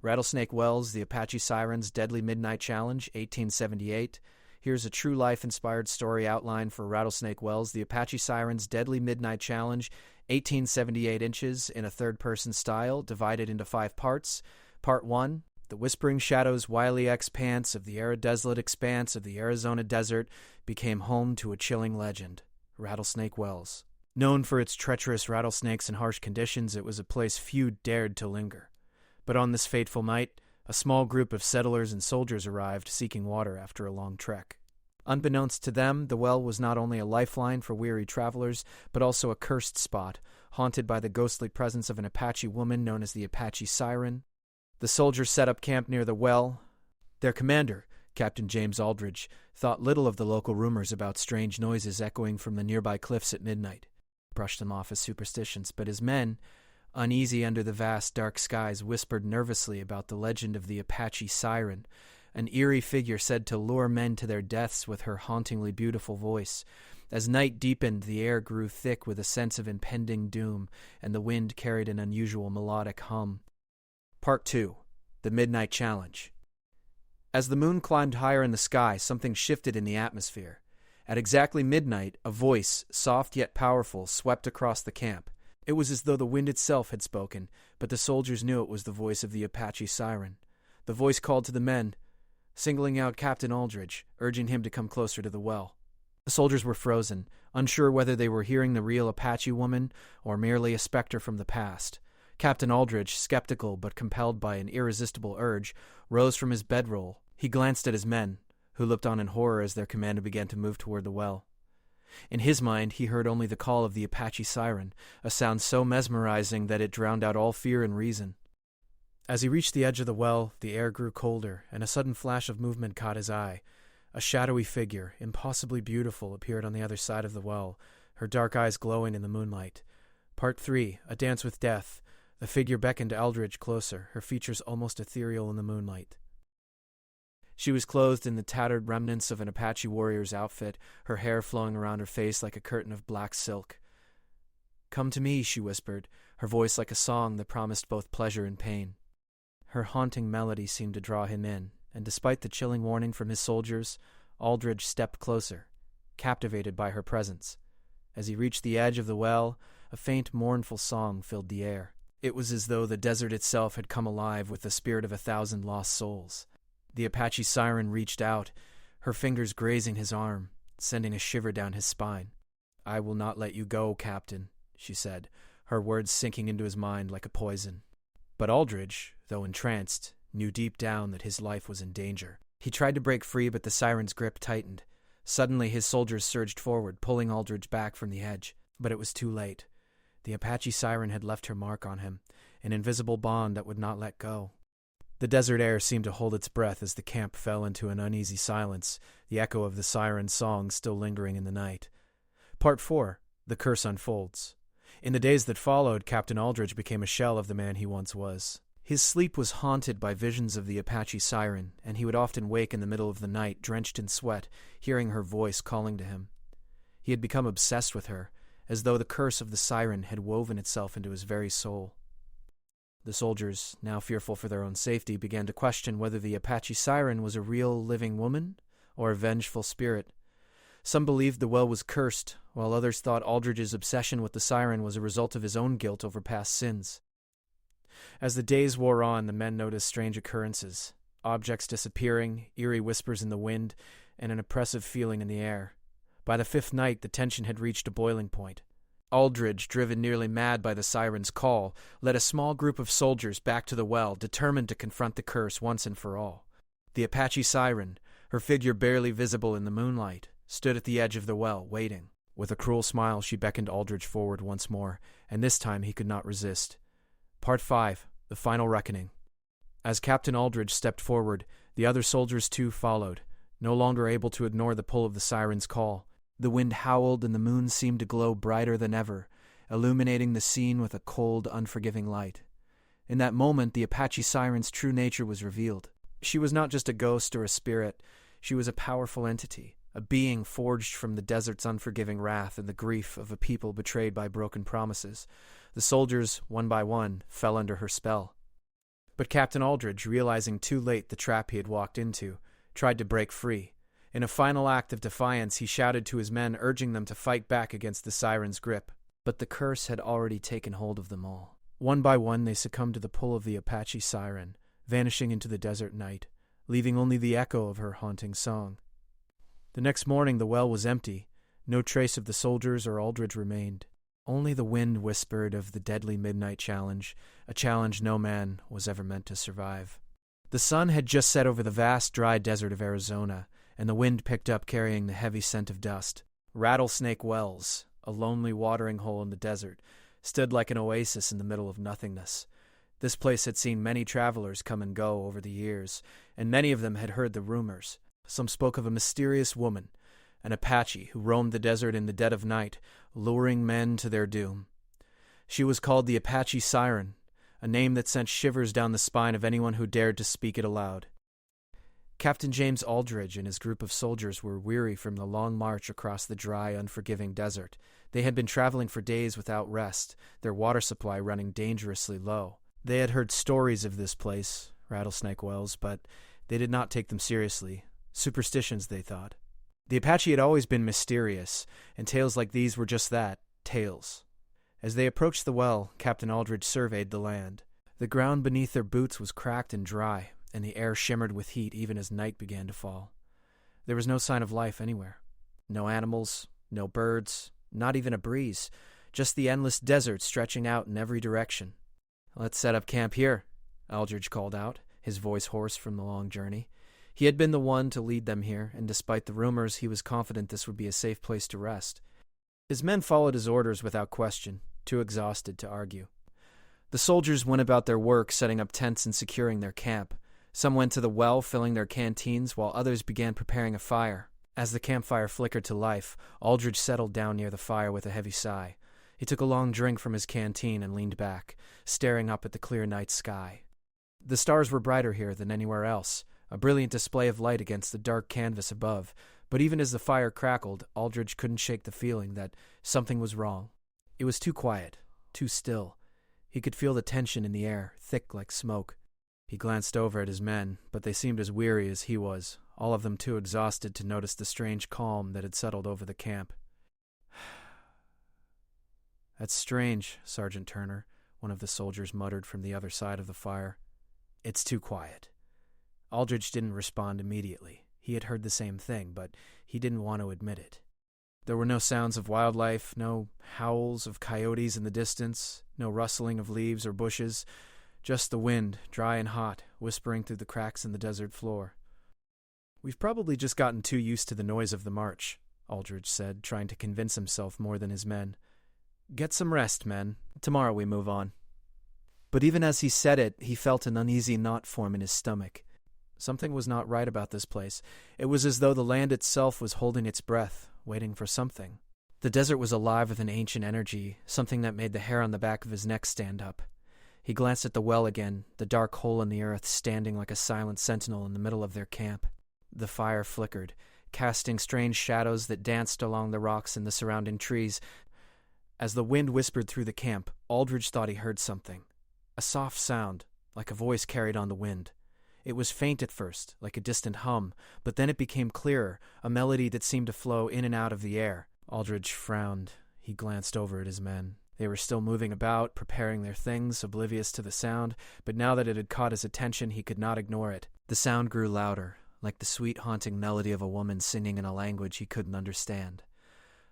Rattlesnake Wells, The Apache Siren's Deadly Midnight Challenge, 1878. Here's a true life-inspired story outline for Rattlesnake Wells, The Apache Siren's Deadly Midnight Challenge, 1878 inches in a third-person style, divided into 5 parts. Part 1, the whispering shadows, wily expanse of the arid desolate expanse of the Arizona desert became home to a chilling legend, Rattlesnake Wells. Known for its treacherous rattlesnakes and harsh conditions, it was a place few dared to linger. But on this fateful night, a small group of settlers and soldiers arrived seeking water after a long trek. Unbeknownst to them, the well was not only a lifeline for weary travelers, but also a cursed spot, haunted by the ghostly presence of an Apache woman known as the Apache Siren. The soldiers set up camp near the well. Their commander, Captain James Aldridge, thought little of the local rumors about strange noises echoing from the nearby cliffs at midnight, brushed them off as superstitions, but his men, uneasy under the vast dark skies, whispered nervously about the legend of the Apache Siren, an eerie figure said to lure men to their deaths with her hauntingly beautiful voice. As night deepened, the air grew thick with a sense of impending doom, and the wind carried an unusual melodic hum. Part 2, The Midnight Challenge. As the moon climbed higher in the sky, something shifted in the atmosphere. At exactly midnight, a voice, soft yet powerful, swept across the camp. It was as though the wind itself had spoken, but the soldiers knew it was the voice of the Apache Siren. The voice called to the men, singling out Captain Aldridge, urging him to come closer to the well. The soldiers were frozen, unsure whether they were hearing the real Apache woman or merely a specter from the past. Captain Aldridge, skeptical but compelled by an irresistible urge, rose from his bedroll. He glanced at his men, who looked on in horror as their commander began to move toward the well. In his mind, he heard only the call of the Apache Siren, a sound so mesmerizing that it drowned out all fear and reason. As he reached the edge of the well, the air grew colder, and a sudden flash of movement caught his eye. A shadowy figure, impossibly beautiful, appeared on the other side of the well, her dark eyes glowing in the moonlight. Part 3, A Dance with Death. The figure beckoned Aldridge closer, her features almost ethereal in the moonlight. She was clothed in the tattered remnants of an Apache warrior's outfit, her hair flowing around her face like a curtain of black silk. "Come to me," she whispered, her voice like a song that promised both pleasure and pain. Her haunting melody seemed to draw him in, and despite the chilling warning from his soldiers, Aldridge stepped closer, captivated by her presence. As he reached the edge of the well, a faint, mournful song filled the air. It was as though the desert itself had come alive with the spirit of 1,000 lost souls. The Apache Siren reached out, her fingers grazing his arm, sending a shiver down his spine. "I will not let you go, Captain," she said, her words sinking into his mind like a poison. But Aldridge, though entranced, knew deep down that his life was in danger. He tried to break free, but the siren's grip tightened. Suddenly his soldiers surged forward, pulling Aldridge back from the edge. But it was too late. The Apache Siren had left her mark on him, an invisible bond that would not let go. The desert air seemed to hold its breath as the camp fell into an uneasy silence, the echo of the siren's song still lingering in the night. Part 4, The Curse Unfolds. In the days that followed, Captain Aldridge became a shell of the man he once was. His sleep was haunted by visions of the Apache Siren, and he would often wake in the middle of the night, drenched in sweat, hearing her voice calling to him. He had become obsessed with her, as though the curse of the siren had woven itself into his very soul. The soldiers, now fearful for their own safety, began to question whether the Apache Siren was a real living woman or a vengeful spirit. Some believed the well was cursed, while others thought Aldridge's obsession with the siren was a result of his own guilt over past sins. As the days wore on, the men noticed strange occurrences, objects disappearing, eerie whispers in the wind, and an oppressive feeling in the air. By the 5th night, the tension had reached a boiling point. Aldridge, driven nearly mad by the siren's call, led a small group of soldiers back to the well, determined to confront the curse once and for all. The Apache Siren, her figure barely visible in the moonlight, stood at the edge of the well, waiting. With a cruel smile, she beckoned Aldridge forward once more, and this time he could not resist. Part 5, The Final Reckoning. As Captain Aldridge stepped forward, the other soldiers too followed, no longer able to ignore the pull of the siren's call. The wind howled and the moon seemed to glow brighter than ever, illuminating the scene with a cold, unforgiving light. In that moment, the Apache Siren's true nature was revealed. She was not just a ghost or a spirit. She was a powerful entity, a being forged from the desert's unforgiving wrath and the grief of a people betrayed by broken promises. The soldiers, one by one, fell under her spell. But Captain Aldridge, realizing too late the trap he had walked into, tried to break free. In a final act of defiance, he shouted to his men, urging them to fight back against the siren's grip. But the curse had already taken hold of them all. One by one, they succumbed to the pull of the Apache Siren, vanishing into the desert night, leaving only the echo of her haunting song. The next morning, the well was empty. No trace of the soldiers or Aldridge remained. Only the wind whispered of the deadly midnight challenge, a challenge no man was ever meant to survive. The sun had just set over the vast, dry desert of Arizona, and the wind picked up carrying the heavy scent of dust. Rattlesnake Wells, a lonely watering hole in the desert, stood like an oasis in the middle of nothingness. This place had seen many travelers come and go over the years, and many of them had heard the rumors. Some spoke of a mysterious woman, an Apache who roamed the desert in the dead of night, luring men to their doom. She was called the Apache Siren, a name that sent shivers down the spine of anyone who dared to speak it aloud. Captain James Aldridge and his group of soldiers were weary from the long march across the dry, unforgiving desert. They had been traveling for days without rest, their water supply running dangerously low. They had heard stories of this place, Rattlesnake Wells, but they did not take them seriously. Superstitions, they thought. The Apache had always been mysterious, and tales like these were just that, tales. As they approached the well, Captain Aldridge surveyed the land. The ground beneath their boots was cracked and dry, and the air shimmered with heat even as night began to fall. There was no sign of life anywhere. No animals, no birds, not even a breeze, just the endless desert stretching out in every direction. "Let's set up camp here," Aldridge called out, his voice hoarse from the long journey. He had been the one to lead them here, and despite the rumors, he was confident this would be a safe place to rest. His men followed his orders without question, too exhausted to argue. The soldiers went about their work, setting up tents and securing their camp. Some went to the well, filling their canteens, while others began preparing a fire. As the campfire flickered to life, Aldridge settled down near the fire with a heavy sigh. He took a long drink from his canteen and leaned back, staring up at the clear night sky. The stars were brighter here than anywhere else, a brilliant display of light against the dark canvas above, but even as the fire crackled, Aldridge couldn't shake the feeling that something was wrong. It was too quiet, too still. He could feel the tension in the air, thick like smoke. He glanced over at his men, but they seemed as weary as he was, all of them too exhausted to notice the strange calm that had settled over the camp. "That's strange," Sergeant Turner, one of the soldiers, muttered from the other side of the fire. "It's too quiet." Aldridge didn't respond immediately. He had heard the same thing, but he didn't want to admit it. There were no sounds of wildlife, no howls of coyotes in the distance, no rustling of leaves or bushes, just the wind, dry and hot, whispering through the cracks in the desert floor. "We've probably just gotten too used to the noise of the march," Aldridge said, trying to convince himself more than his men. "Get some rest, men. Tomorrow we move on." But even as he said it, he felt an uneasy knot form in his stomach. Something was not right about this place. It was as though the land itself was holding its breath, waiting for something. The desert was alive with an ancient energy, something that made the hair on the back of his neck stand up. He glanced at the well again, the dark hole in the earth standing like a silent sentinel in the middle of their camp. The fire flickered, casting strange shadows that danced along the rocks and the surrounding trees. As the wind whispered through the camp, Aldridge thought he heard something. A soft sound, like a voice carried on the wind. It was faint at first, like a distant hum, but then it became clearer, a melody that seemed to flow in and out of the air. Aldridge frowned. He glanced over at his men. They were still moving about, preparing their things, oblivious to the sound, but now that it had caught his attention, he could not ignore it. The sound grew louder, like the sweet, haunting melody of a woman singing in a language he couldn't understand.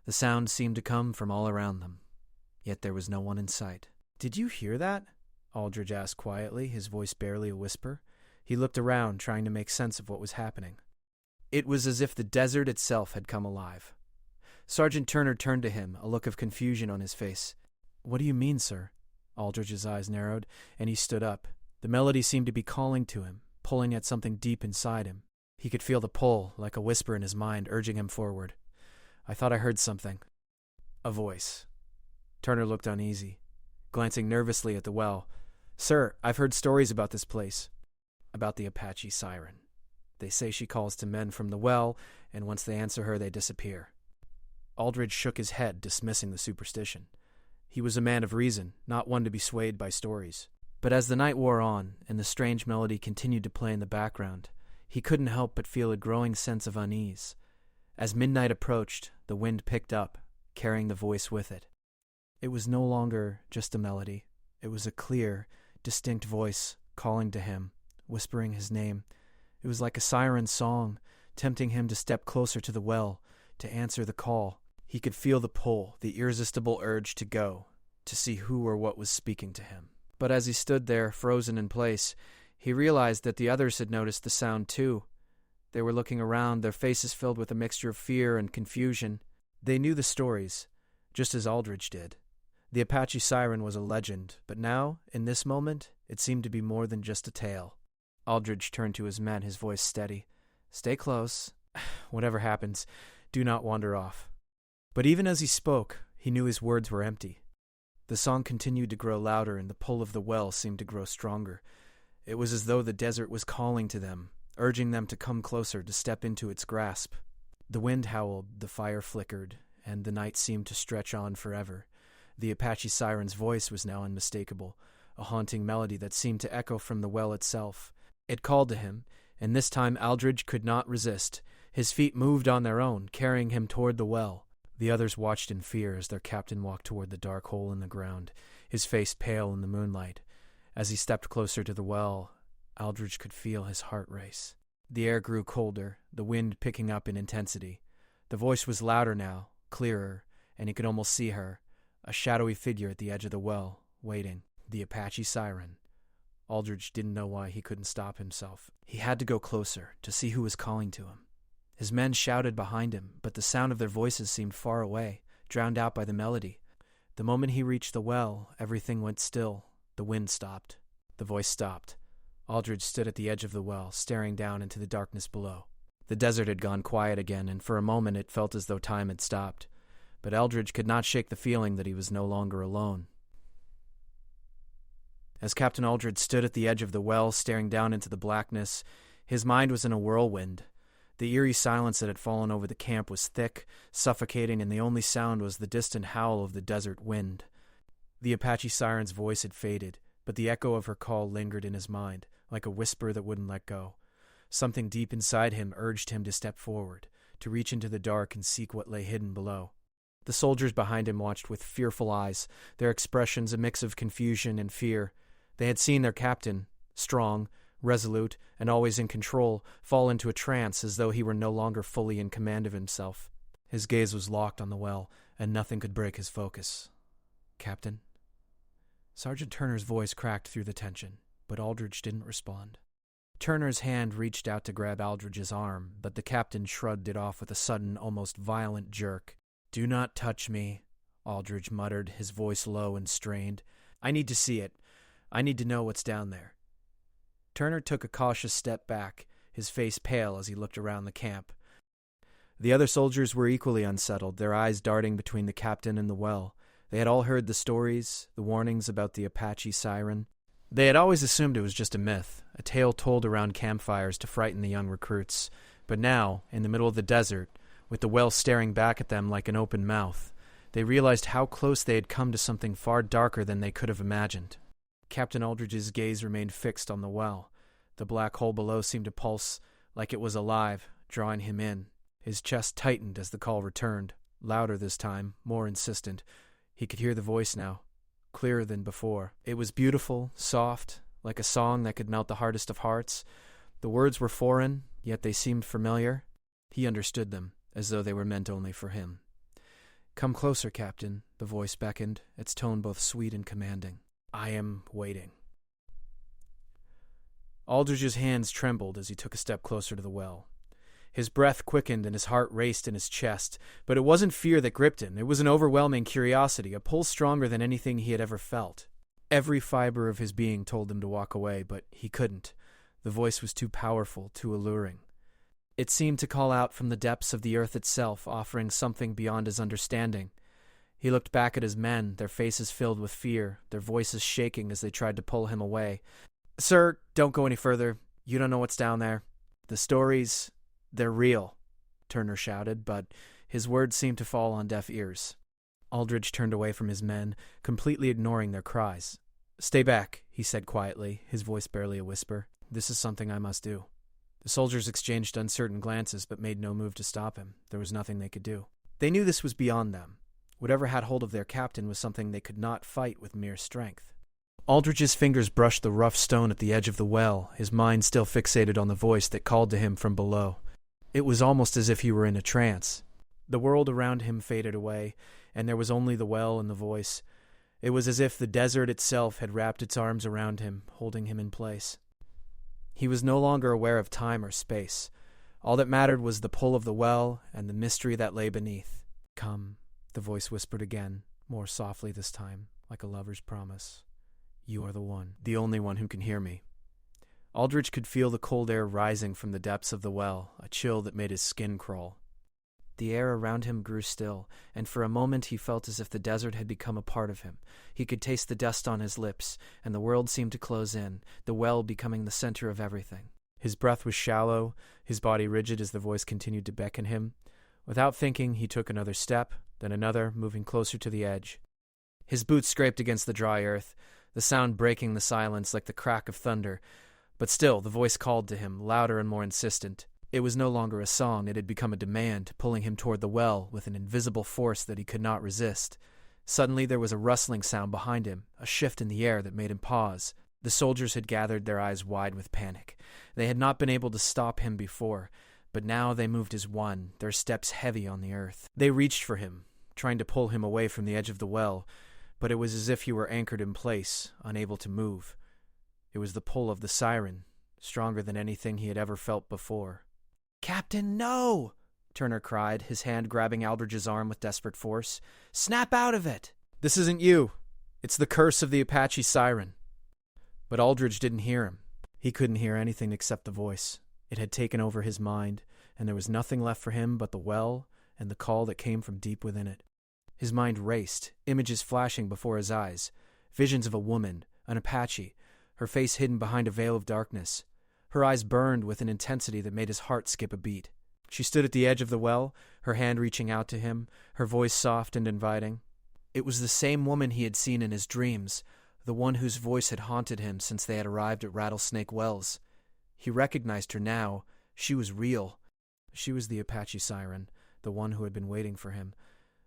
The sound seemed to come from all around them, yet there was no one in sight. "Did you hear that?" Aldridge asked quietly, his voice barely a whisper. He looked around, trying to make sense of what was happening. It was as if the desert itself had come alive. Sergeant Turner turned to him, a look of confusion on his face. "What do you mean, sir?" Aldridge's eyes narrowed, and he stood up. The melody seemed to be calling to him, pulling at something deep inside him. He could feel the pull, like a whisper in his mind, urging him forward. "I thought I heard something." A voice. Turner looked uneasy, glancing nervously at the well. "Sir, I've heard stories about this place. About the Apache Siren. They say she calls to men from the well, and once they answer her, they disappear." Aldridge shook his head, dismissing the superstition. He was a man of reason, not one to be swayed by stories. But as the night wore on, and the strange melody continued to play in the background, he couldn't help but feel a growing sense of unease. As midnight approached, the wind picked up, carrying the voice with it. It was no longer just a melody. It was a clear, distinct voice calling to him, whispering his name. It was like a siren's song, tempting him to step closer to the well, to answer the call. He could feel the pull, the irresistible urge to go, to see who or what was speaking to him. But as he stood there, frozen in place, he realized that the others had noticed the sound too. They were looking around, their faces filled with a mixture of fear and confusion. They knew the stories, just as Aldridge did. The Apache Siren was a legend, but now, in this moment, it seemed to be more than just a tale. Aldridge turned to his men, his voice steady. "Stay close. Whatever happens, do not wander off." But even as he spoke, he knew his words were empty. The song continued to grow louder, and the pull of the well seemed to grow stronger. It was as though the desert was calling to them, urging them to come closer, to step into its grasp. The wind howled, the fire flickered, and the night seemed to stretch on forever. The Apache Siren's voice was now unmistakable, a haunting melody that seemed to echo from the well itself. It called to him, and this time Aldridge could not resist. His feet moved on their own, carrying him toward the well. The others watched in fear as their captain walked toward the dark hole in the ground, his face pale in the moonlight. As he stepped closer to the well, Aldridge could feel his heart race. The air grew colder, the wind picking up in intensity. The voice was louder now, clearer, and he could almost see her, a shadowy figure at the edge of the well, waiting. The Apache Siren. Aldridge didn't know why he couldn't stop himself. He had to go closer, to see who was calling to him. His men shouted behind him, but the sound of their voices seemed far away, drowned out by the melody. The moment he reached the well, everything went still. The wind stopped. The voice stopped. Aldridge stood at the edge of the well, staring down into the darkness below. The desert had gone quiet again, and for a moment it felt as though time had stopped. But Aldridge could not shake the feeling that he was no longer alone. As Captain Aldridge stood at the edge of the well, staring down into the blackness, his mind was in a whirlwind. The eerie silence that had fallen over the camp was thick, suffocating, and the only sound was the distant howl of the desert wind. The Apache Siren's voice had faded, but the echo of her call lingered in his mind, like a whisper that wouldn't let go. Something deep inside him urged him to step forward, to reach into the dark and seek what lay hidden below. The soldiers behind him watched with fearful eyes, their expressions a mix of confusion and fear. They had seen their captain, strong, resolute, and always in control, fall into a trance as though he were no longer fully in command of himself. His gaze was locked on the well, and nothing could break his focus. "Captain?" Sergeant Turner's voice cracked through the tension, but Aldridge didn't respond. Turner's hand reached out to grab Aldridge's arm, but the captain shrugged it off with a sudden, almost violent jerk. "Do not touch me," Aldridge muttered, his voice low and strained. "I need to see it. I need to know what's down there." Turner took a cautious step back, his face pale as he looked around the camp. The other soldiers were equally unsettled, their eyes darting between the captain and the well. They had all heard the stories, the warnings about the Apache Siren. They had always assumed it was just a myth, a tale told around campfires to frighten the young recruits. But now, in the middle of the desert, with the well staring back at them like an open mouth, they realized how close they had come to something far darker than they could have imagined. Captain Aldridge's gaze remained fixed on the well. The black hole below seemed to pulse like it was alive, drawing him in. His chest tightened as the call returned, louder this time, more insistent. He could hear the voice now, clearer than before. It was beautiful, soft, like a song that could melt the hardest of hearts. The words were foreign, yet they seemed familiar. He understood them, as though they were meant only for him. "Come closer, Captain," the voice beckoned, its tone both sweet and commanding. "I am waiting." Aldridge's hands trembled as he took a step closer to the well. His breath quickened and his heart raced in his chest, but it wasn't fear that gripped him. It was an overwhelming curiosity, a pull stronger than anything he had ever felt. Every fiber of his being told him to walk away, but he couldn't. The voice was too powerful, too alluring. It seemed to call out from the depths of the earth itself, offering something beyond his understanding. He looked back at his men, their faces filled with fear, their voices shaking as they tried to pull him away. "Sir, don't go any further. You don't know what's down there. The stories, they're real," Turner shouted, but his words seemed to fall on deaf ears. Aldridge turned away from his men, completely ignoring their cries. "Stay back," he said quietly, his voice barely a whisper. "This is something I must do." The soldiers exchanged uncertain glances but made no move to stop him. There was nothing they could do. They knew this was beyond them. Whatever had hold of their captain was something they could not fight with mere strength. Aldridge's fingers brushed the rough stone at the edge of the well, his mind still fixated on the voice that called to him from below. It was almost as if he were in a trance. The world around him faded away, and there was only the well and the voice. It was as if the desert itself had wrapped its arms around him, holding him in place. He was no longer aware of time or space. All that mattered was the pull of the well and the mystery that lay beneath. "Come," the voice whispered again, more softly this time, like a lover's promise. "You are the one, the only one who can hear me." Aldridge could feel the cold air rising from the depths of the well, a chill that made his skin crawl. The air around him grew still, and for a moment he felt as if the desert had become a part of him. He could taste the dust on his lips, and the world seemed to close in, the well becoming the center of everything. His breath was shallow, his body rigid as the voice continued to beckon him. Without thinking, he took another step, then another, moving closer to the edge. His boots scraped against the dry earth, the sound breaking the silence like the crack of thunder. But still, the voice called to him, louder and more insistent. It was no longer a song, it had become a demand, pulling him toward the well with an invisible force that he could not resist. Suddenly there was a rustling sound behind him, a shift in the air that made him pause. The soldiers had gathered, their eyes wide with panic. They had not been able to stop him before, but now they moved as one, their steps heavy on the earth. They reached for him, trying to pull him away from the edge of the well, but it was as if he were anchored in place, unable to move. It was the pull of the siren, stronger than anything he had ever felt before. "Captain, no!" Turner cried, his hand grabbing Aldridge's arm with desperate force. "Snap out of it!" "This isn't you. It's the curse of the Apache Siren." But Aldridge didn't hear him. He couldn't hear anything except the voice. It had taken over his mind, and there was nothing left for him but the well and the call that came from deep within it. His mind raced, images flashing before his eyes, visions of a woman, an Apache, her face hidden behind a veil of darkness. Her eyes burned with an intensity that made his heart skip a beat. She stood at the edge of the well, her hand reaching out to him, her voice soft and inviting. It was the same woman he had seen in his dreams, the one whose voice had haunted him since they had arrived at Rattlesnake Wells. He recognized her now. She was real. She was the Apache Siren, the one who had been waiting for him.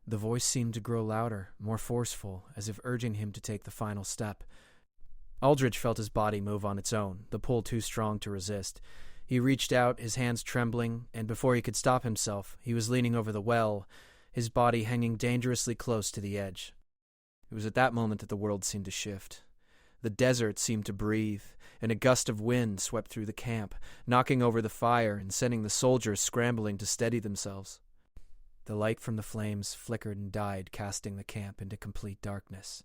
The voice seemed to grow louder, more forceful, as if urging him to take the final step. Aldridge felt his body move on its own, the pull too strong to resist. He reached out, his hands trembling, and before he could stop himself, he was leaning over the well, his body hanging dangerously close to the edge. It was at that moment that the world seemed to shift. The desert seemed to breathe, and a gust of wind swept through the camp, knocking over the fire and sending the soldiers scrambling to steady themselves. The light from the flames flickered and died, casting the camp into complete darkness.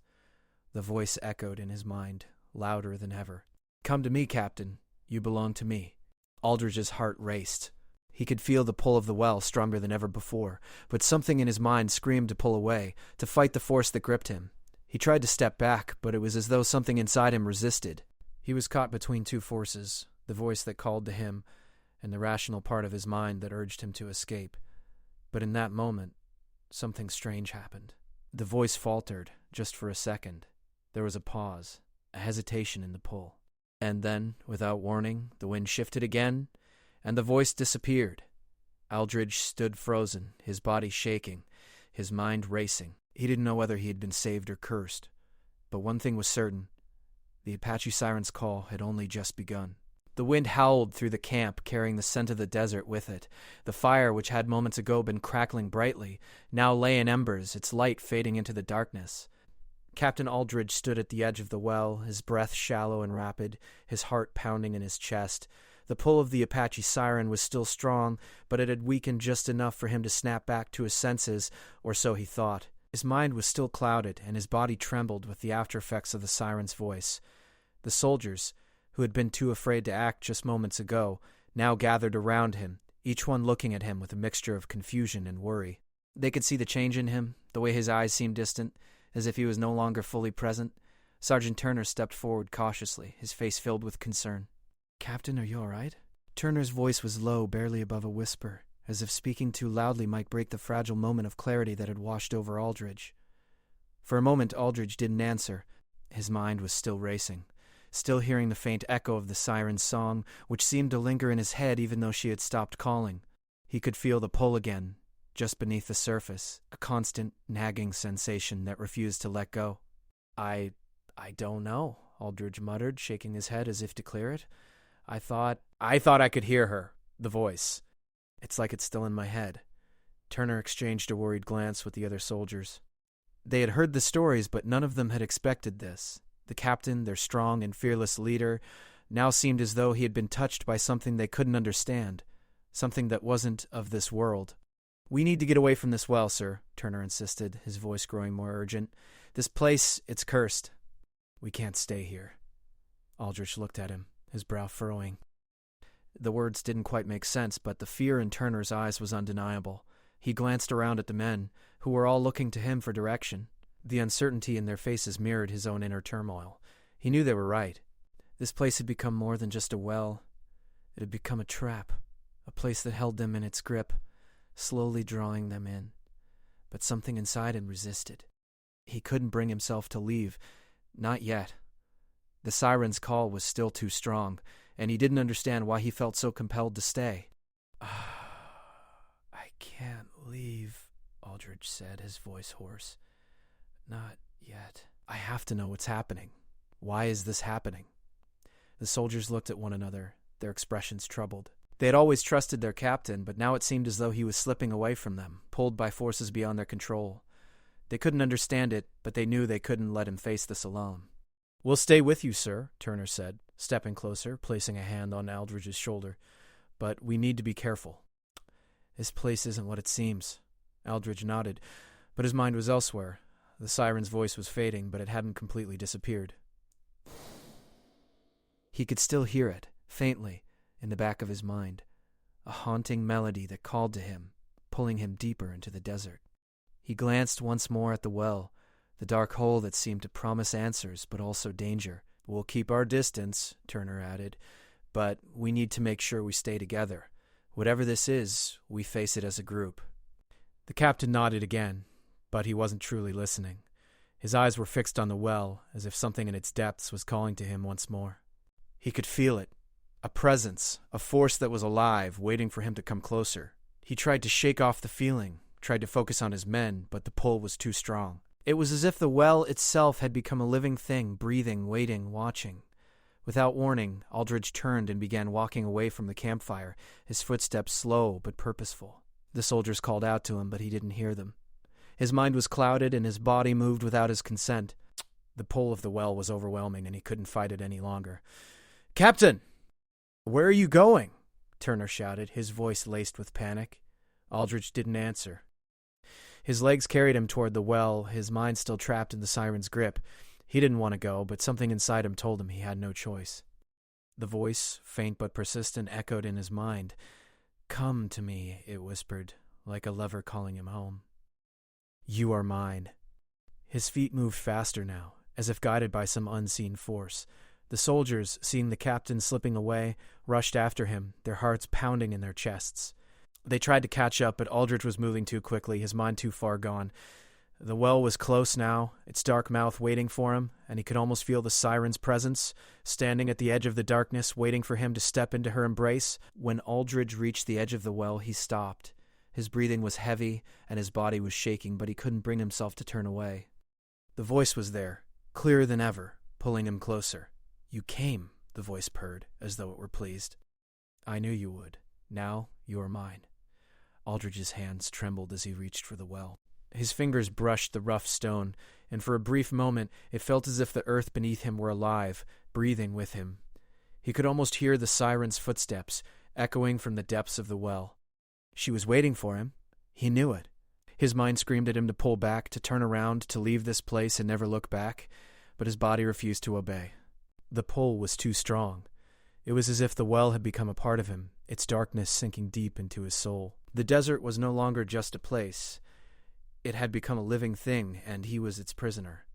The voice echoed in his mind, louder than ever. "Come to me, Captain. You belong to me." Aldridge's heart raced. He could feel the pull of the well stronger than ever before, but something in his mind screamed to pull away, to fight the force that gripped him. He tried to step back, but it was as though something inside him resisted. He was caught between two forces, the voice that called to him, and the rational part of his mind that urged him to escape. But in that moment, something strange happened. The voice faltered, just for a second. There was a pause, a hesitation in the pull. And then, without warning, the wind shifted again, and the voice disappeared. Aldridge stood frozen, his body shaking, his mind racing. He didn't know whether he had been saved or cursed. But one thing was certain. The Apache Siren's call had only just begun. The wind howled through the camp, carrying the scent of the desert with it. The fire, which had moments ago been crackling brightly, now lay in embers, its light fading into the darkness. Captain Aldridge stood at the edge of the well, his breath shallow and rapid, his heart pounding in his chest. The pull of the Apache Siren was still strong, but it had weakened just enough for him to snap back to his senses, or so he thought. His mind was still clouded, and his body trembled with the after-effects of the siren's voice. The soldiers, who had been too afraid to act just moments ago, now gathered around him, each one looking at him with a mixture of confusion and worry. They could see the change in him, the way his eyes seemed distant, as if he was no longer fully present. Sergeant Turner stepped forward cautiously, his face filled with concern. "Captain, are you all right?" Turner's voice was low, barely above a whisper, as if speaking too loudly might break the fragile moment of clarity that had washed over Aldridge. For a moment, Aldridge didn't answer. His mind was still racing, still hearing the faint echo of the siren's song, which seemed to linger in his head even though she had stopped calling. He could feel the pull again, just beneath the surface, a constant, nagging sensation that refused to let go. I don't know, Aldridge muttered, shaking his head as if to clear it. I thought I could hear her, the voice. It's like it's still in my head. Turner exchanged a worried glance with the other soldiers. They had heard the stories, but none of them had expected this. The captain, their strong and fearless leader, now seemed as though he had been touched by something they couldn't understand, something that wasn't of this world. "We need to get away from this well, sir," Turner insisted, his voice growing more urgent. "This place, it's cursed." "We can't stay here." Aldrich looked at him, his brow furrowing. The words didn't quite make sense, but the fear in Turner's eyes was undeniable. He glanced around at the men, who were all looking to him for direction. The uncertainty in their faces mirrored his own inner turmoil. He knew they were right. This place had become more than just a well. It had become a trap, a place that held them in its grip, slowly drawing them in. But something inside him resisted. He couldn't bring himself to leave. Not yet. The siren's call was still too strong, and he didn't understand why he felt so compelled to stay. "I can't leave," Aldridge said, his voice hoarse. "Not yet. I have to know what's happening. Why is this happening?" The soldiers looked at one another, their expressions troubled. They had always trusted their captain, but now it seemed as though he was slipping away from them, pulled by forces beyond their control. They couldn't understand it, but they knew they couldn't let him face this alone. "We'll stay with you, sir," Turner said, stepping closer, placing a hand on Aldridge's shoulder. "But we need to be careful." "This place isn't what it seems." Aldridge nodded, but his mind was elsewhere. The siren's voice was fading, but it hadn't completely disappeared. He could still hear it, faintly, in the back of his mind, a haunting melody that called to him, pulling him deeper into the desert. He glanced once more at the well, the dark hole that seemed to promise answers but also danger. "We'll keep our distance," Turner added, "but we need to make sure we stay together. Whatever this is, we face it as a group." The captain nodded again, but he wasn't truly listening. His eyes were fixed on the well, as if something in its depths was calling to him once more. He could feel it, a presence, a force that was alive, waiting for him to come closer. He tried to shake off the feeling, tried to focus on his men, but the pull was too strong. It was as if the well itself had become a living thing, breathing, waiting, watching. Without warning, Aldridge turned and began walking away from the campfire, his footsteps slow but purposeful. The soldiers called out to him, but he didn't hear them. His mind was clouded and his body moved without his consent. The pull of the well was overwhelming and he couldn't fight it any longer. "Captain! Where are you going?" Turner shouted, his voice laced with panic. Aldridge didn't answer. His legs carried him toward the well, his mind still trapped in the siren's grip. He didn't want to go, but something inside him told him he had no choice. The voice, faint but persistent, echoed in his mind. "Come to me," it whispered, like a lover calling him home. "You are mine." His feet moved faster now, as if guided by some unseen force. The soldiers, seeing the captain slipping away, rushed after him, their hearts pounding in their chests. They tried to catch up, but Aldridge was moving too quickly, his mind too far gone. The well was close now, its dark mouth waiting for him, and he could almost feel the siren's presence, standing at the edge of the darkness, waiting for him to step into her embrace. When Aldridge reached the edge of the well, he stopped. His breathing was heavy, and his body was shaking, but he couldn't bring himself to turn away. The voice was there, clearer than ever, pulling him closer. "You came," the voice purred, as though it were pleased. "I knew you would. Now you are mine." Aldridge's hands trembled as he reached for the well. His fingers brushed the rough stone, and for a brief moment it felt as if the earth beneath him were alive, breathing with him. He could almost hear the siren's footsteps, echoing from the depths of the well. She was waiting for him. He knew it. His mind screamed at him to pull back, to turn around, to leave this place and never look back, but his body refused to obey. The pull was too strong. It was as if the well had become a part of him, its darkness sinking deep into his soul. The desert was no longer just a place. It had become a living thing, and he was its prisoner.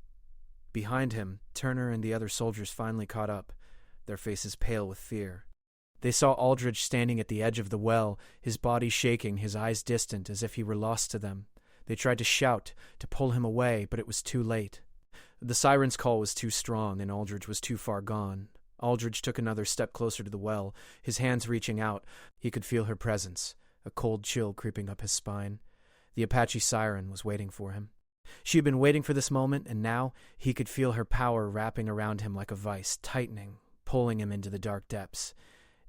Behind him, Turner and the other soldiers finally caught up, their faces pale with fear. They saw Aldridge standing at the edge of the well, his body shaking, his eyes distant, as if he were lost to them. They tried to shout, to pull him away, but it was too late. The siren's call was too strong, and Aldridge was too far gone. Aldridge took another step closer to the well, his hands reaching out. He could feel her presence, a cold chill creeping up his spine. The Apache Siren was waiting for him. She had been waiting for this moment, and now he could feel her power wrapping around him like a vice, tightening, pulling him into the dark depths.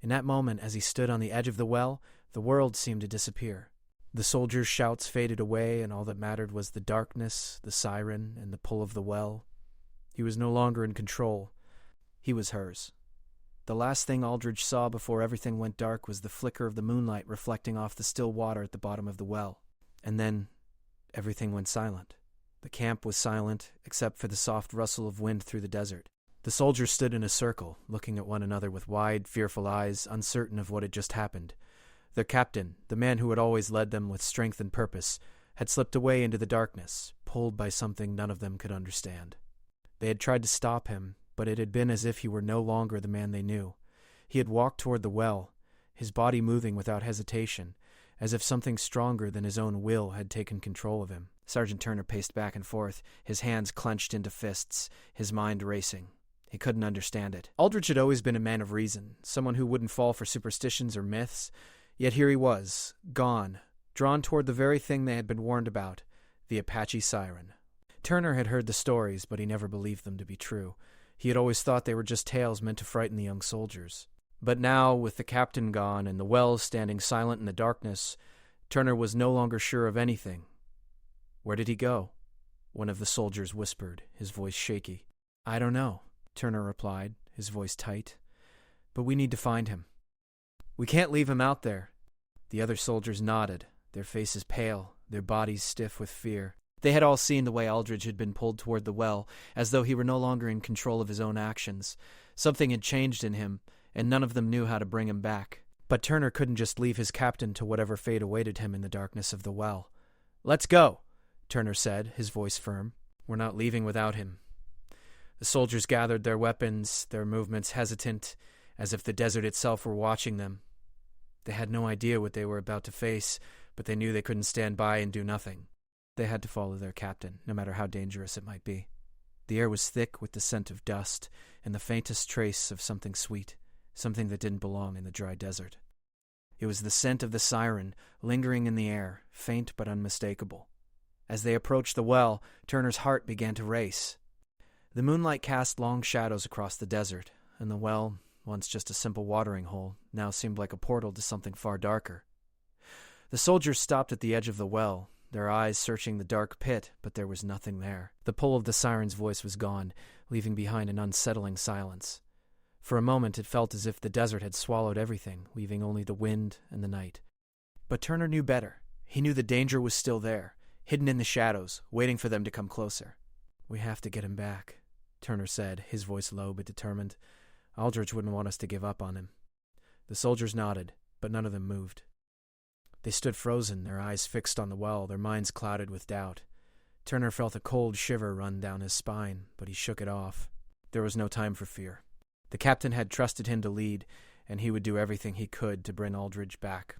In that moment, as he stood on the edge of the well, the world seemed to disappear. The soldiers' shouts faded away, and all that mattered was the darkness, the siren, and the pull of the well. He was no longer in control. He was hers. The last thing Aldridge saw before everything went dark was the flicker of the moonlight reflecting off the still water at the bottom of the well. And then everything went silent. The camp was silent, except for the soft rustle of wind through the desert. The soldiers stood in a circle, looking at one another with wide, fearful eyes, uncertain of what had just happened. Their captain, the man who had always led them with strength and purpose, had slipped away into the darkness, pulled by something none of them could understand. They had tried to stop him, but it had been as if he were no longer the man they knew. He had walked toward the well, his body moving without hesitation, as if something stronger than his own will had taken control of him. Sergeant Turner paced back and forth, his hands clenched into fists, his mind racing. He couldn't understand it. Aldridge had always been a man of reason, someone who wouldn't fall for superstitions or myths. Yet here he was, gone, drawn toward the very thing they had been warned about, the Apache Siren. Turner had heard the stories, but he never believed them to be true. He had always thought they were just tales meant to frighten the young soldiers. But now, with the captain gone and the well standing silent in the darkness, Turner was no longer sure of anything. "Where did he go?" one of the soldiers whispered, his voice shaky. "I don't know," Turner replied, his voice tight. "But we need to find him. We can't leave him out there." The other soldiers nodded, their faces pale, their bodies stiff with fear. They had all seen the way Aldridge had been pulled toward the well, as though he were no longer in control of his own actions. Something had changed in him, and none of them knew how to bring him back. But Turner couldn't just leave his captain to whatever fate awaited him in the darkness of the well. "Let's go," Turner said, his voice firm. "We're not leaving without him." The soldiers gathered their weapons, their movements hesitant, as if the desert itself were watching them. They had no idea what they were about to face, but they knew they couldn't stand by and do nothing. They had to follow their captain, no matter how dangerous it might be. The air was thick with the scent of dust and the faintest trace of something sweet, something that didn't belong in the dry desert. It was the scent of the siren, lingering in the air, faint but unmistakable. As they approached the well, Turner's heart began to race. The moonlight cast long shadows across the desert, and the well, once just a simple watering hole, now seemed like a portal to something far darker. The soldiers stopped at the edge of the well, their eyes searching the dark pit, but there was nothing there. The pull of the siren's voice was gone, leaving behind an unsettling silence. For a moment it felt as if the desert had swallowed everything, leaving only the wind and the night. But Turner knew better. He knew the danger was still there, hidden in the shadows, waiting for them to come closer. "We have to get him back," Turner said, his voice low but determined. "Aldridge wouldn't want us to give up on him." The soldiers nodded, but none of them moved. They stood frozen, their eyes fixed on the well, their minds clouded with doubt. Turner felt a cold shiver run down his spine, but he shook it off. There was no time for fear. The captain had trusted him to lead, and he would do everything he could to bring Aldridge back.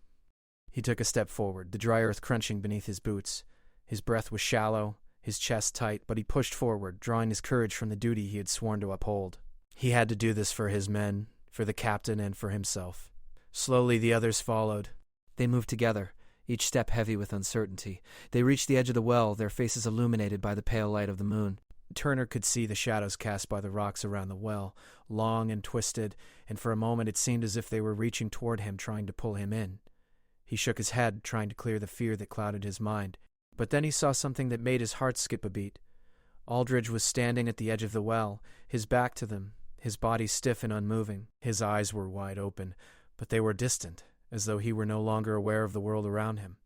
He took a step forward, the dry earth crunching beneath his boots. His breath was shallow, his chest tight, but he pushed forward, drawing his courage from the duty he had sworn to uphold. He had to do this for his men, for the captain, and for himself. Slowly the others followed. They moved together, each step heavy with uncertainty. They reached the edge of the well, their faces illuminated by the pale light of the moon. Turner could see the shadows cast by the rocks around the well, long and twisted, and for a moment it seemed as if they were reaching toward him, trying to pull him in. He shook his head, trying to clear the fear that clouded his mind. But then he saw something that made his heart skip a beat. Aldridge was standing at the edge of the well, his back to them, his body stiff and unmoving. His eyes were wide open, but they were distant, as though he were no longer aware of the world around him.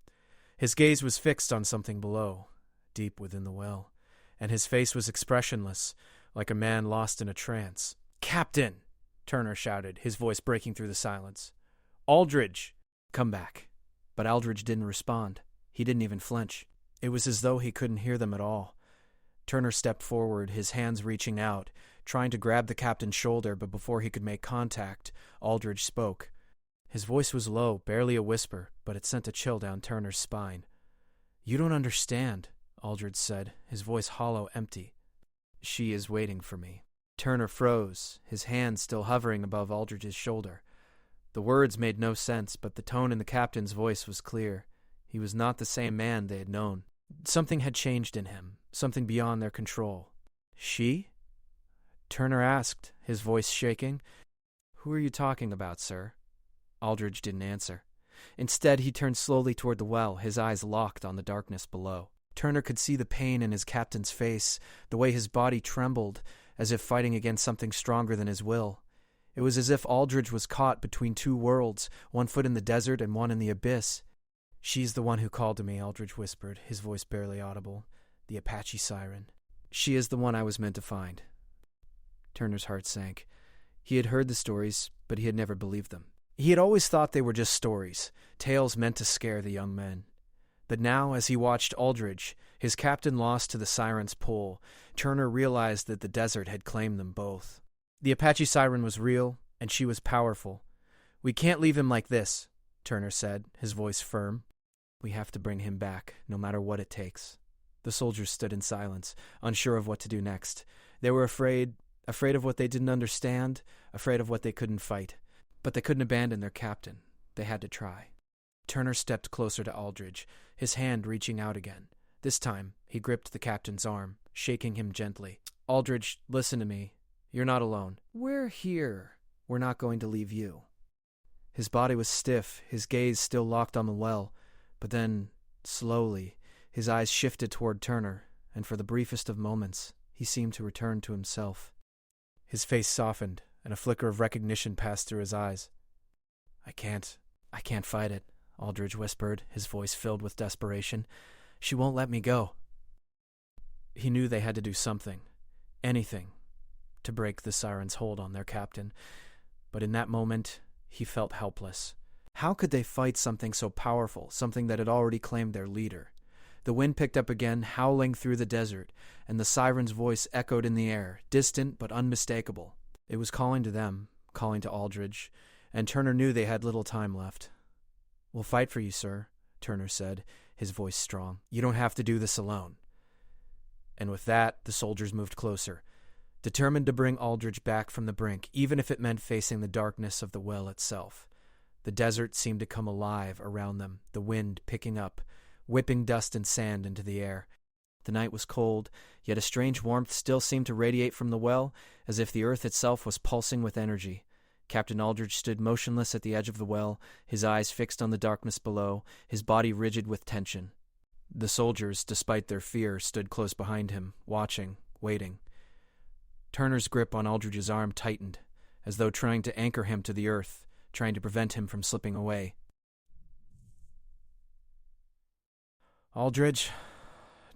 His gaze was fixed on something below, deep within the well, and his face was expressionless, like a man lost in a trance. "Captain!" Turner shouted, his voice breaking through the silence. "Aldridge! Come back." But Aldridge didn't respond. He didn't even flinch. It was as though he couldn't hear them at all. Turner stepped forward, his hands reaching out, trying to grab the captain's shoulder, but before he could make contact, Aldridge spoke. His voice was low, barely a whisper, but it sent a chill down Turner's spine. "You don't understand," Aldridge said, his voice hollow, empty. She is waiting for me. Turner froze, his hand still hovering above Aldridge's shoulder. The words made no sense, but the tone in the captain's voice was clear. He was not the same man they had known. Something had changed in him, something beyond their control. She? Turner asked, his voice shaking. Who are you talking about, sir? Aldridge didn't answer. Instead, he turned slowly toward the well, his eyes locked on the darkness below. Turner could see the pain in his captain's face, the way his body trembled, as if fighting against something stronger than his will. It was as if Aldridge was caught between two worlds, one foot in the desert and one in the abyss. She's the one who called to me, Aldridge whispered, his voice barely audible. The Apache Siren. She is the one I was meant to find. Turner's heart sank. He had heard the stories, but he had never believed them. He had always thought they were just stories, tales meant to scare the young men. But now, as he watched Aldridge, his captain lost to the Siren's pull, Turner realized that the desert had claimed them both. The Apache Siren was real, and she was powerful. We can't leave him like this, Turner said, his voice firm. We have to bring him back, no matter what it takes. The soldiers stood in silence, unsure of what to do next. They were afraid of what they didn't understand, afraid of what they couldn't fight. But they couldn't abandon their captain. They had to try. Turner stepped closer to Aldridge, his hand reaching out again. This time, he gripped the captain's arm, shaking him gently. Aldridge, listen to me. You're not alone. We're here. We're not going to leave you. His body was stiff, his gaze still locked on the well, but then, slowly, his eyes shifted toward Turner, and for the briefest of moments, he seemed to return to himself. His face softened, and a flicker of recognition passed through his eyes. I can't fight it, Aldridge whispered, his voice filled with desperation. She won't let me go. He knew they had to do something, anything, to break the Siren's hold on their captain, but in that moment, he felt helpless. How could they fight something so powerful, something that had already claimed their leader? The wind picked up again, howling through the desert, and the Siren's voice echoed in the air, distant but unmistakable. It was calling to them, calling to Aldridge, and Turner knew they had little time left. We'll fight for you, sir, Turner said, his voice strong. You don't have to do this alone. And with that, the soldiers moved closer, determined to bring Aldridge back from the brink, even if it meant facing the darkness of the well itself. The desert seemed to come alive around them, the wind picking up, whipping dust and sand into the air. The night was cold, yet a strange warmth still seemed to radiate from the well, as if the earth itself was pulsing with energy. Captain Aldridge stood motionless at the edge of the well, his eyes fixed on the darkness below, his body rigid with tension. The soldiers, despite their fear, stood close behind him, watching, waiting. Turner's grip on Aldridge's arm tightened, as though trying to anchor him to the earth, trying to prevent him from slipping away. Aldridge,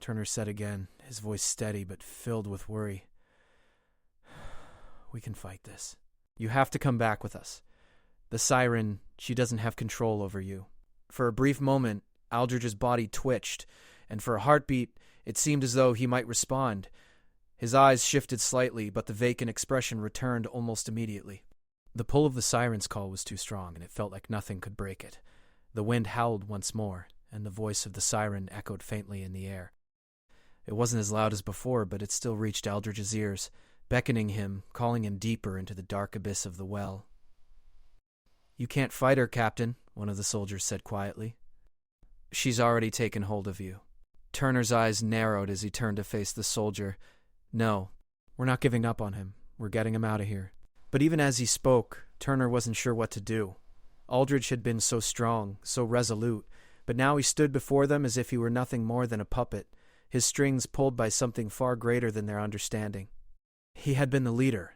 Turner said again, his voice steady but filled with worry. We can fight this. You have to come back with us. The Siren, she doesn't have control over you. For a brief moment, Aldridge's body twitched, and for a heartbeat, it seemed as though he might respond. His eyes shifted slightly, but the vacant expression returned almost immediately. The pull of the Siren's call was too strong, and it felt like nothing could break it. The wind howled once more, and the voice of the Siren echoed faintly in the air. It wasn't as loud as before, but it still reached Aldridge's ears, beckoning him, calling him deeper into the dark abyss of the well. You can't fight her, Captain, one of the soldiers said quietly. She's already taken hold of you. Turner's eyes narrowed as he turned to face the soldier. No, we're not giving up on him. We're getting him out of here. But even as he spoke, Turner wasn't sure what to do. Aldridge had been so strong, so resolute, but now he stood before them as if he were nothing more than a puppet, his strings pulled by something far greater than their understanding. He had been the leader,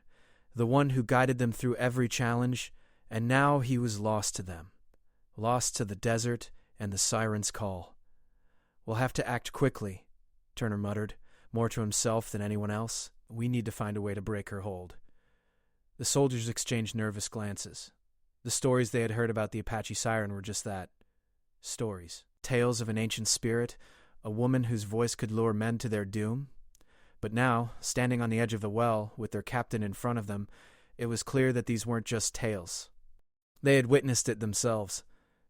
the one who guided them through every challenge, and now he was lost to them, lost to the desert and the Siren's call. We'll have to act quickly, Turner muttered, more to himself than anyone else. We need to find a way to break her hold. The soldiers exchanged nervous glances. The stories they had heard about the Apache Siren were just that. Stories. Tales of an ancient spirit, a woman whose voice could lure men to their doom. But now, standing on the edge of the well, with their captain in front of them, it was clear that these weren't just tales. They had witnessed it themselves.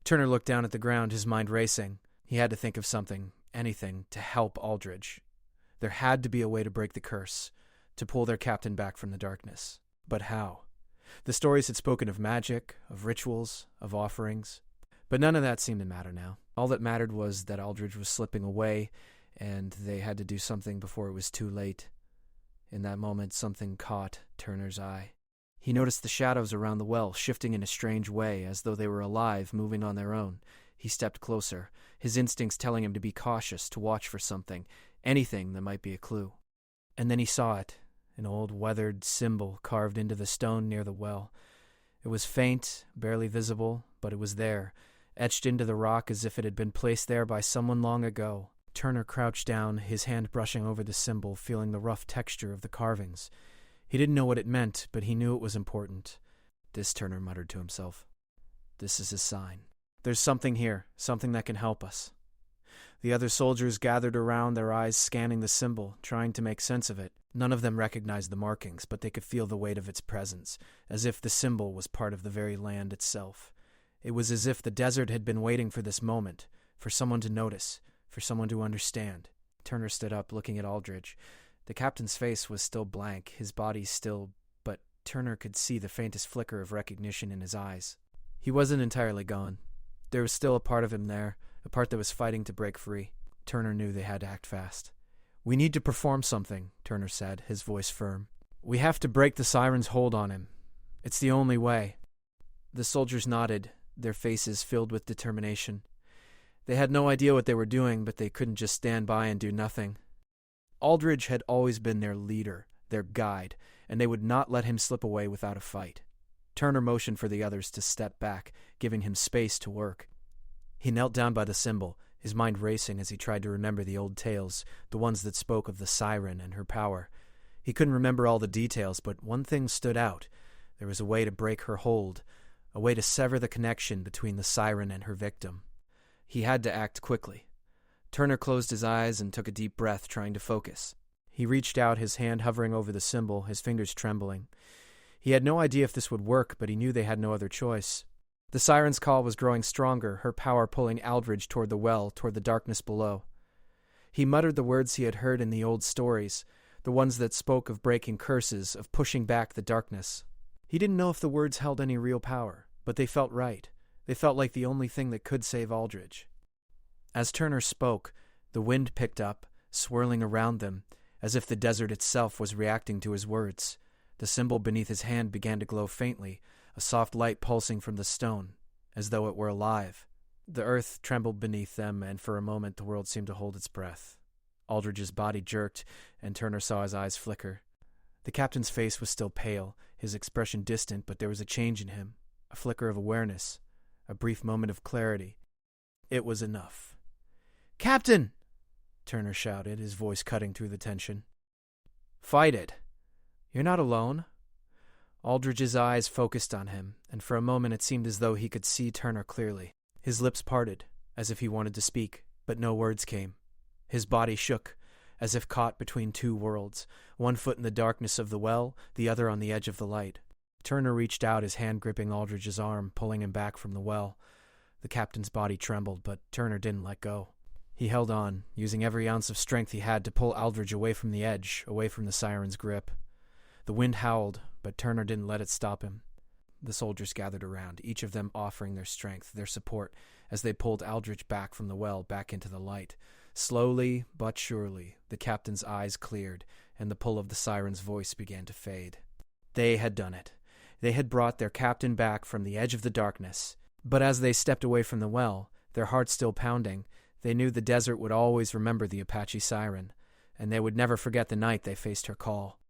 Turner looked down at the ground, his mind racing. He had to think of something, anything, to help Aldridge. There had to be a way to break the curse. to pull their captain back from the darkness. But how? The stories had spoken of magic, of rituals, of offerings. But none of that seemed to matter now. All that mattered was that Aldridge was slipping away, and they had to do something before it was too late. In that moment, something caught Turner's eye. He noticed the shadows around the well shifting in a strange way, as though they were alive, moving on their own. He stepped closer, his instincts telling him to be cautious, to watch for something, anything that might be a clue. And then he saw it, an old weathered symbol carved into the stone near the well. It was faint, barely visible, but it was there, etched into the rock as if it had been placed there by someone long ago. Turner crouched down, his hand brushing over the symbol, feeling the rough texture of the carvings. He didn't know what it meant, but he knew it was important. This, Turner muttered to himself. This is a sign. There's something here, something that can help us. The other soldiers gathered around, their eyes scanning the symbol, trying to make sense of it. None of them recognized the markings, but they could feel the weight of its presence, as if the symbol was part of the very land itself. It was as if the desert had been waiting for this moment, for someone to notice, for someone to understand. Turner stood up, looking at Aldridge. The captain's face was still blank, his body still, but Turner could see the faintest flicker of recognition in his eyes. He wasn't entirely gone. There was still a part of him there, a part that was fighting to break free. Turner knew they had to act fast. "We need to perform something," Turner said, his voice firm. "We have to break the siren's hold on him. It's the only way." The soldiers nodded, their faces filled with determination. They had no idea what they were doing, but they couldn't just stand by and do nothing. Aldridge had always been their leader, their guide, and they would not let him slip away without a fight. Turner motioned for the others to step back, giving him space to work. He knelt down by the symbol, his mind racing as he tried to remember the old tales, the ones that spoke of the siren and her power. He couldn't remember all the details, but one thing stood out. There was a way to break her hold, a way to sever the connection between the siren and her victim. He had to act quickly. Turner closed his eyes and took a deep breath, trying to focus. He reached out, his hand hovering over the symbol, his fingers trembling. He had no idea if this would work, but he knew they had no other choice. The siren's call was growing stronger, her power pulling Aldridge toward the well, toward the darkness below. He muttered the words he had heard in the old stories, the ones that spoke of breaking curses, of pushing back the darkness. He didn't know if the words held any real power, but they felt right. They felt like the only thing that could save Aldridge. As Turner spoke, the wind picked up, swirling around them, as if the desert itself was reacting to his words. The symbol beneath his hand began to glow faintly, a soft light pulsing from the stone, as though it were alive. The earth trembled beneath them, and for a moment the world seemed to hold its breath. Aldridge's body jerked, and Turner saw his eyes flicker. The captain's face was still pale, his expression distant, but there was a change in him, a flicker of awareness, a brief moment of clarity. It was enough. "Captain!" Turner shouted, his voice cutting through the tension. "Fight it. You're not alone." Aldridge's eyes focused on him, and for a moment it seemed as though he could see Turner clearly. His lips parted, as if he wanted to speak, but no words came. His body shook, as if caught between two worlds, one foot in the darkness of the well, the other on the edge of the light. Turner reached out, his hand gripping Aldridge's arm, pulling him back from the well. The captain's body trembled, but Turner didn't let go. He held on, using every ounce of strength he had to pull Aldridge away from the edge, away from the siren's grip. The wind howled, but Turner didn't let it stop him. The soldiers gathered around, each of them offering their strength, their support, as they pulled Aldridge back from the well, back into the light. Slowly but surely, the captain's eyes cleared, and the pull of the siren's voice began to fade. They had done it. They had brought their captain back from the edge of the darkness. But as they stepped away from the well, their hearts still pounding, they knew the desert would always remember the Apache Siren, and they would never forget the night they faced her call.